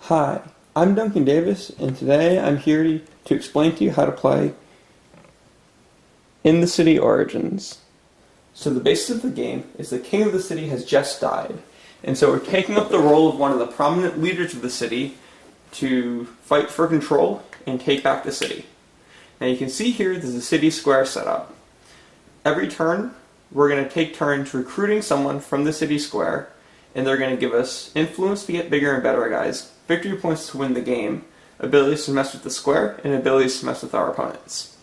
Hi, I'm Duncan Davis, and today I'm here to explain to you how to play In the City Origins. So the basis of the game is the king of the city has just died, and so we're taking up the role of one of the prominent leaders of the city to fight for control and take back the city. Now you can see here there's a city square set up. Every turn, we're going to take turns recruiting someone from the city square, and they're going to give us influence to get bigger and better guys, victory points to win the game, abilities to mess with the square, and abilities to mess with our opponents.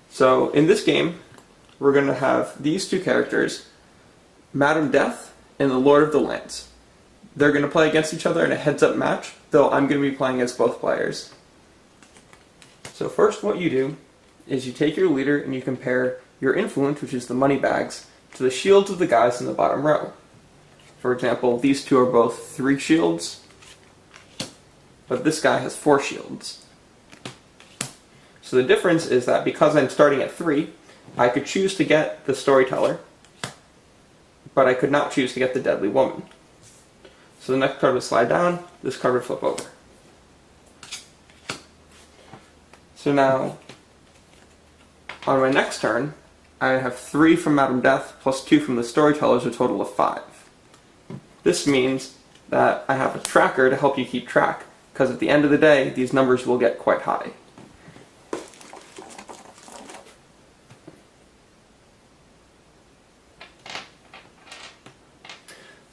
So in this game, we're going to have these two characters, Madam Death and the Lord of the Lands. They're going to play against each other in a heads-up match, though I'm going to be playing against both players. So first what you do is you take your leader and you compare your influence, which is the money bags, to the shields of the guys in the bottom row. For example, these two are both 3 shields, but this guy has 4 shields. So the difference is that because I'm starting at 3, I could choose to get the Storyteller, but I could not choose to get the Deadly Woman. So the next card would slide down, this card would flip over. So now, on my next turn, I have 3 from Madam Death plus 2 from the Storytellers, a total of 5. This means that I have a tracker to help you keep track, because at the end of the day, these numbers will get quite high.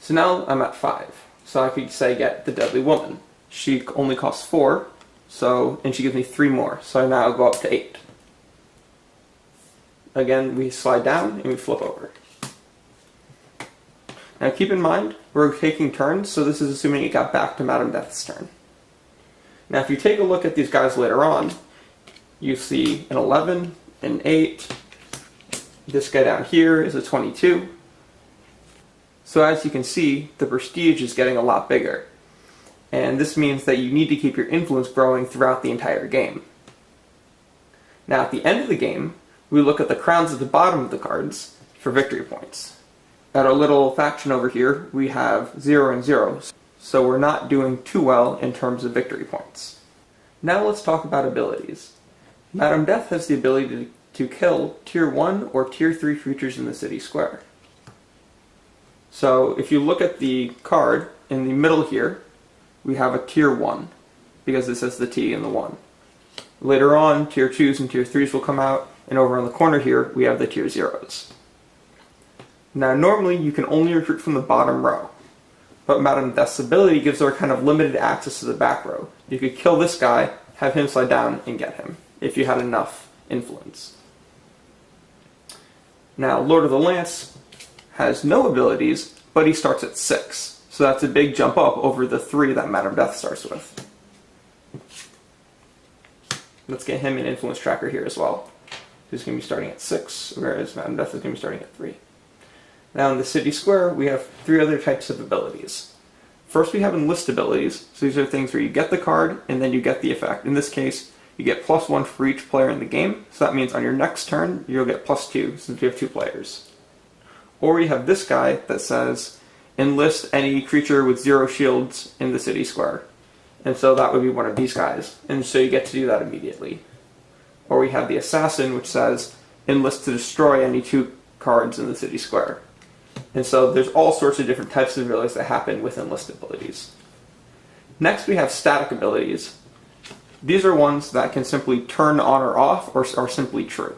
So now I'm at 5. So I could say get the Deadly Woman. She only costs 4, and she gives me 3 more, so I now go up to 8. Again, we slide down and we flip over. Now keep in mind, we're taking turns, so this is assuming it got back to Madam Death's turn. Now if you take a look at these guys later on, you see an 11, an 8, this guy down here is a 22. So as you can see, the prestige is getting a lot bigger. And this means that you need to keep your influence growing throughout the entire game. Now at the end of the game, we look at the crowns at the bottom of the cards for victory points. At our little faction over here, we have 0 and 0, so we're not doing too well in terms of victory points. Now let's talk about abilities. Madam Death has the ability to kill Tier 1 or Tier 3 creatures in the city square. So if you look at the card in the middle here, we have a Tier 1, because it says the T in the 1. Later on, Tier 2s and Tier 3s will come out, and over on the corner here, we have the Tier 0s. Now normally you can only recruit from the bottom row, but Madam Death's ability gives her kind of limited access to the back row. You could kill this guy, have him slide down, and get him, if you had enough influence. Now Lord of the Lance has no abilities, but he starts at 6, so that's a big jump up over the 3 that Madam Death starts with. Let's get him an influence tracker here as well. He's going to be starting at 6, whereas Madam Death is going to be starting at 3. Now in the city square, we have 3 other types of abilities. First we have enlist abilities, so these are things where you get the card and then you get the effect. In this case, you get +1 for each player in the game, so that means on your next turn, you'll get +2, since we have 2 players. Or we have this guy that says, enlist any creature with 0 shields in the city square. And so that would be one of these guys, and so you get to do that immediately. Or we have the assassin, which says, enlist to destroy any 2 cards in the city square. And so there's all sorts of different types of abilities that happen with enlist abilities. Next we have static abilities. These are ones that can simply turn on or off, or are simply true.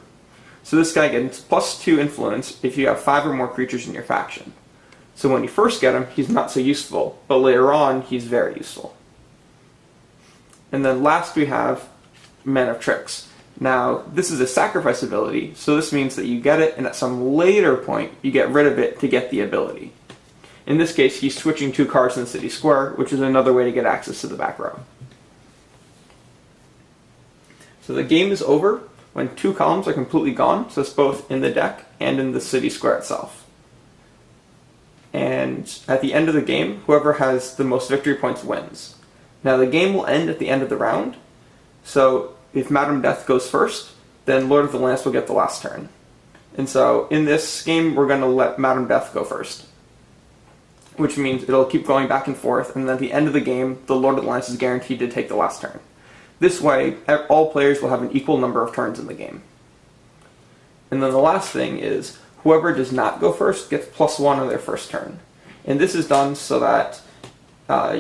So this guy gets +2 influence if you have 5 or more creatures in your faction. So when you first get him, he's not so useful, but later on, he's very useful. And then last we have Men of Tricks. Now, this is a sacrifice ability, so this means that you get it, and at some later point, you get rid of it to get the ability. In this case, he's switching 2 cards in the city square, which is another way to get access to the back row. So the game is over when 2 columns are completely gone, so it's both in the deck and in the city square itself. And at the end of the game, whoever has the most victory points wins. Now the game will end at the end of the round, so if Madam Death goes first, then Lord of the Lance will get the last turn. And so in this game, we're going to let Madam Death go first. which means it'll keep going back and forth, and then at the end of the game, the Lord of the Lance is guaranteed to take the last turn. This way, all players will have an equal number of turns in the game. And then the last thing is, whoever does not go first gets +1 on their first turn. And this is done so that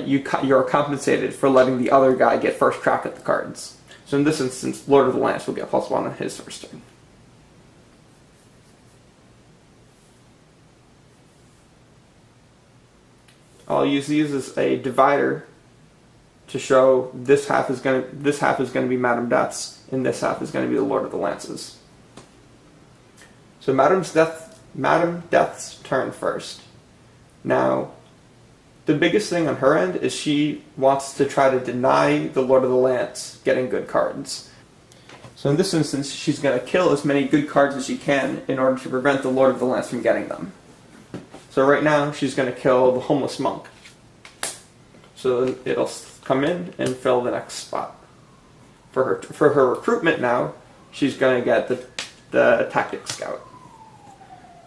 you're compensated for letting the other guy get first crack at the cards. So in this instance, Lord of the Lance will get +1 on his first turn. I'll use these as a divider to show this half is going to be Madame Death's, and this half is going to be the Lord of the Lances. So Madame Death's turn first. Now, the biggest thing on her end is she wants to try to deny the Lord of the Lance getting good cards. So in this instance, she's going to kill as many good cards as she can in order to prevent the Lord of the Lance from getting them. So right now, she's going to kill the Homeless Monk. So it'll come in and fill the next spot. For her recruitment now, she's going to get the Tactic Scout.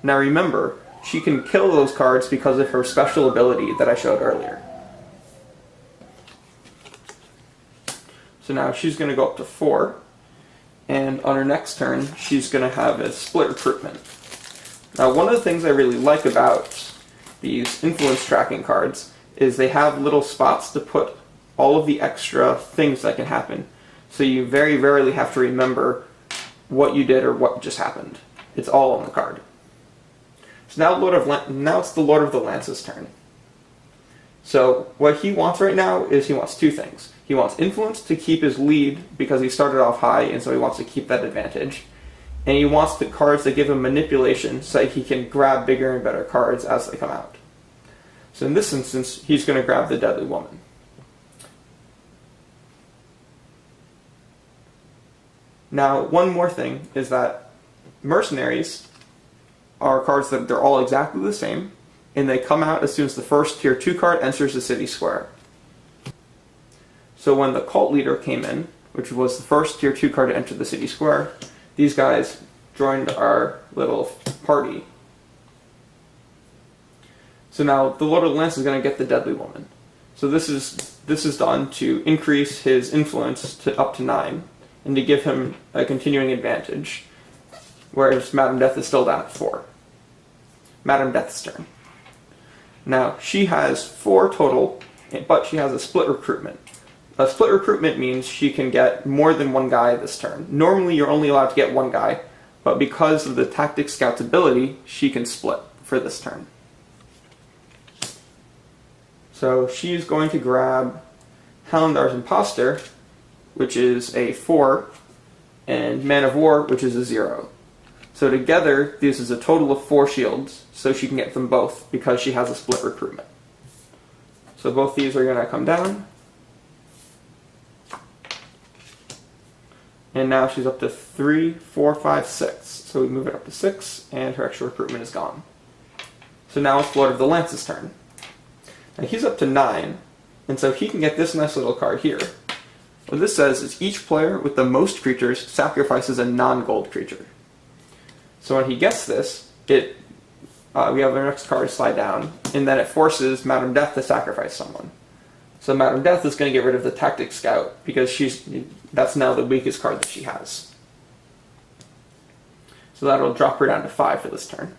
Now remember, she can kill those cards because of her special ability that I showed earlier. So now she's going to go up to 4, and on her next turn, she's going to have a split recruitment. Now one of the things I really like about these influence tracking cards is they have little spots to put all of the extra things that can happen. So you very rarely have to remember what you did or what just happened. It's all on the card. So now it's the Lord of the Lance's turn. So what he wants right now is he wants 2 things. He wants influence to keep his lead because he started off high, and so he wants to keep that advantage. And he wants the cards that give him manipulation so he can grab bigger and better cards as they come out. So in this instance, he's going to grab the Deadly Woman. Now, one more thing is that mercenaries are cards that they're all exactly the same, and they come out as soon as the first tier 2 card enters the city square. So when the cult leader came in, which was the first tier 2 card to enter the city square, these guys joined our little party. So now the Lord of the Lance is going to get the Deadly Woman. So this is done to increase his influence to up to 9, and to give him a continuing advantage, whereas Madame Death is still down at 4. Madame Death's turn. Now, she has 4 total, but she has a split recruitment. A split recruitment means she can get more than one guy this turn. Normally, you're only allowed to get one guy, but because of the Tactic Scout's ability, she can split for this turn. So she's going to grab Halendar's Imposter, which is a 4, and Man of War, which is a 0. So together, this is a total of 4 shields, so she can get them both because she has a split recruitment. So both these are going to come down. And now she's up to 3, 4, 5, 6. So we move it up to 6, and her extra recruitment is gone. So now it's Lord of the Lance's turn. Now he's up to 9, and so he can get this nice little card here. What this says is each player with the most creatures sacrifices a non-gold creature. So when he gets this, we have our next card slide down, and then it forces Madame Death to sacrifice someone. So Madame Death is going to get rid of the Tactic Scout because that's now the weakest card that she has. So that'll drop her down to 5 for this turn.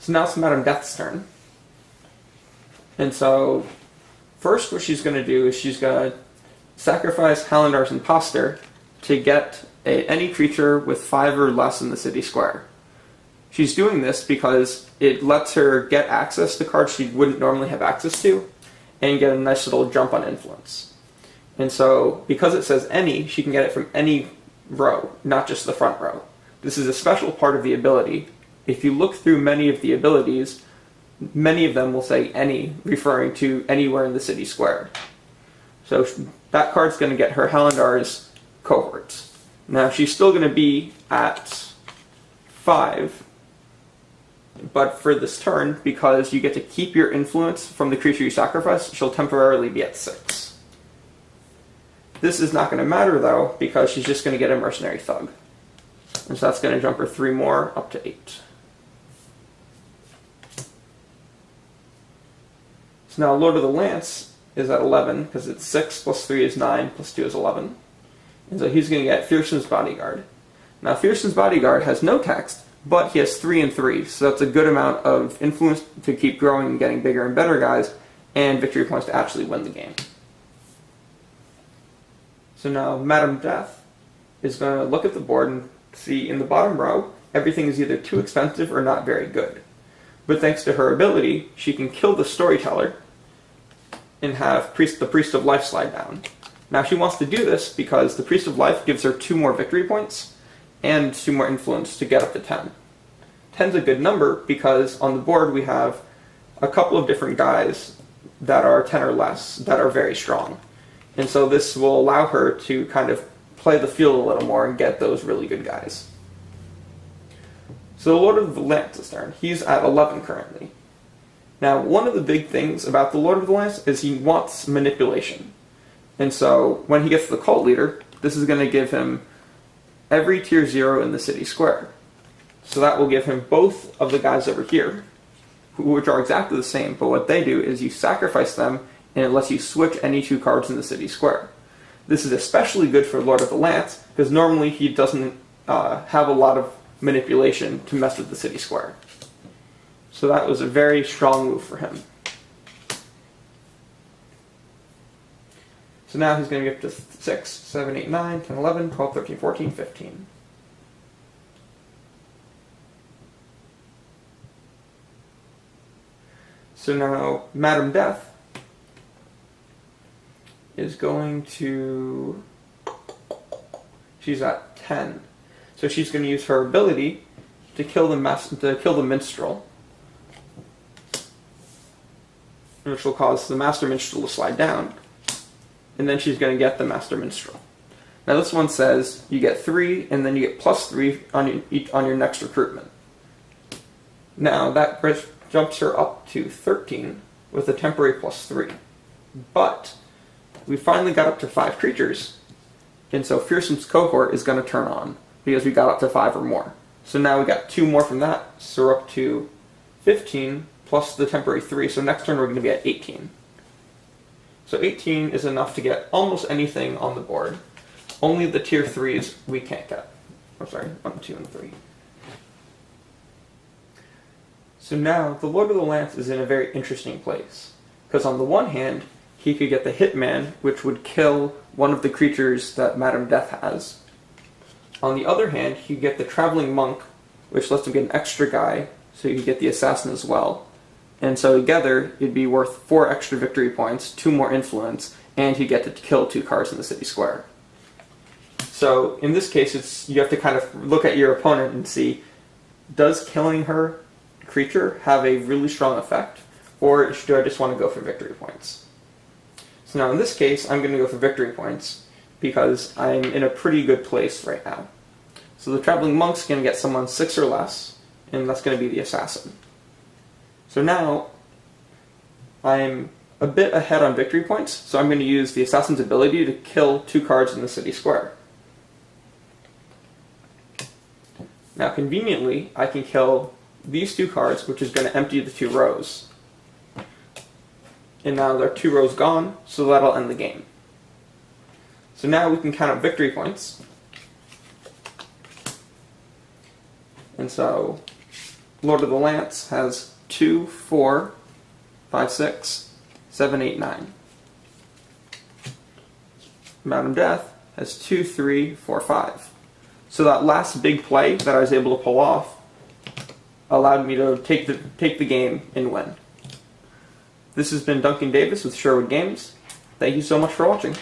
So now it's Madame Death's turn. And so first what she's going to do is she's going to sacrifice Halendar's Imposter to get any creature with 5 or less in the city square. She's doing this because it lets her get access to cards she wouldn't normally have access to and get a nice little jump on influence. And so because it says any, she can get it from any row, not just the front row. This is a special part of the ability. If you look through many of the abilities, many of them will say any, referring to anywhere in the city square. So that card's going to get her Halendar's cohorts. Now she's still going to be at 5, but for this turn, because you get to keep your influence from the creature you sacrifice, she'll temporarily be at 6. This is not going to matter though, because she's just going to get a Mercenary Thug. And so that's going to jump her 3 more, up to 8. So now Lord of the Lance is at 11 because it's 6 plus 3 is 9 plus 2 is 11. And so he's going to get Fearsom's Bodyguard. Now Fearsom's Bodyguard has no text, but he has 3 and 3, so that's a good amount of influence to keep growing and getting bigger and better guys, and victory points to actually win the game. So now Madame Death is going to look at the board and see in the bottom row, everything is either too expensive or not very good. But thanks to her ability, she can kill the Storyteller and have the Priest of Life slide down. Now she wants to do this because the Priest of Life gives her 2 more victory points and 2 more influence to get up to 10. 10's a good number because on the board we have a couple of different guys that are 10 or less that are very strong. And so this will allow her to kind of play the field a little more and get those really good guys. So the Lord of the Lance's turn. He's at 11 currently. Now, one of the big things about the Lord of the Lance is he wants manipulation. And so when he gets the Cult Leader, this is going to give him every tier 0 in the city square. So that will give him both of the guys over here, which are exactly the same, but what they do is you sacrifice them and it lets you switch any 2 cards in the city square. This is especially good for Lord of the Lance, because normally he doesn't have a lot of manipulation to mess with the city square. So that was a very strong move for him. So now he's going to get to 6, 7, 8, 9, 10, 11, 12, 13, 14, 15. So now Madame Death is going to... she's at 10. So she's going to use her ability to kill the Minstrel, which will cause the Master Minstrel to slide down. And then she's going to get the Master Minstrel. Now this one says you get 3, and then you get +3 on your next recruitment. Now that jumps her up to 13 with a temporary +3. But we finally got up to 5 creatures, and so Fearsom's Cohort is going to turn on because we got up to 5 or more. So now we got 2 more from that, so we're up to 15 plus the temporary 3. So next turn we're going to be at 18. So 18 is enough to get almost anything on the board. Only the tier 3s we can't get. I'm sorry, 1, 2, and 3. So now the Lord of the Lance is in a very interesting place. Because on the one hand, he could get the Hitman, which would kill one of the creatures that Madame Death has. On the other hand, he could get the Traveling Monk, which lets him get an extra guy, so you could get the Assassin as well. And so together, it'd be worth 4 extra victory points, 2 more influence, and you get to kill 2 cards in the city square. So in this case, you have to kind of look at your opponent and see, does killing her creature have a really strong effect, or do I just want to go for victory points? So now in this case, I'm going to go for victory points, because I'm in a pretty good place right now. So the Traveling Monk's going to get someone 6 or less, and that's going to be the Assassin. So now, I'm a bit ahead on victory points, so I'm going to use the Assassin's ability to kill 2 cards in the city square. Now conveniently, I can kill these 2 cards, which is going to empty the 2 rows. And now there are 2 rows gone, so that'll end the game. So now we can count up victory points. And so, Lord of the Lance has 2, 4, 5, 6, 7, 8, 9. Madame Death has 2, 3, 4, 5. So that last big play that I was able to pull off allowed me to take the game and win. This has been Duncan Davis with Sherwood Games. Thank you so much for watching.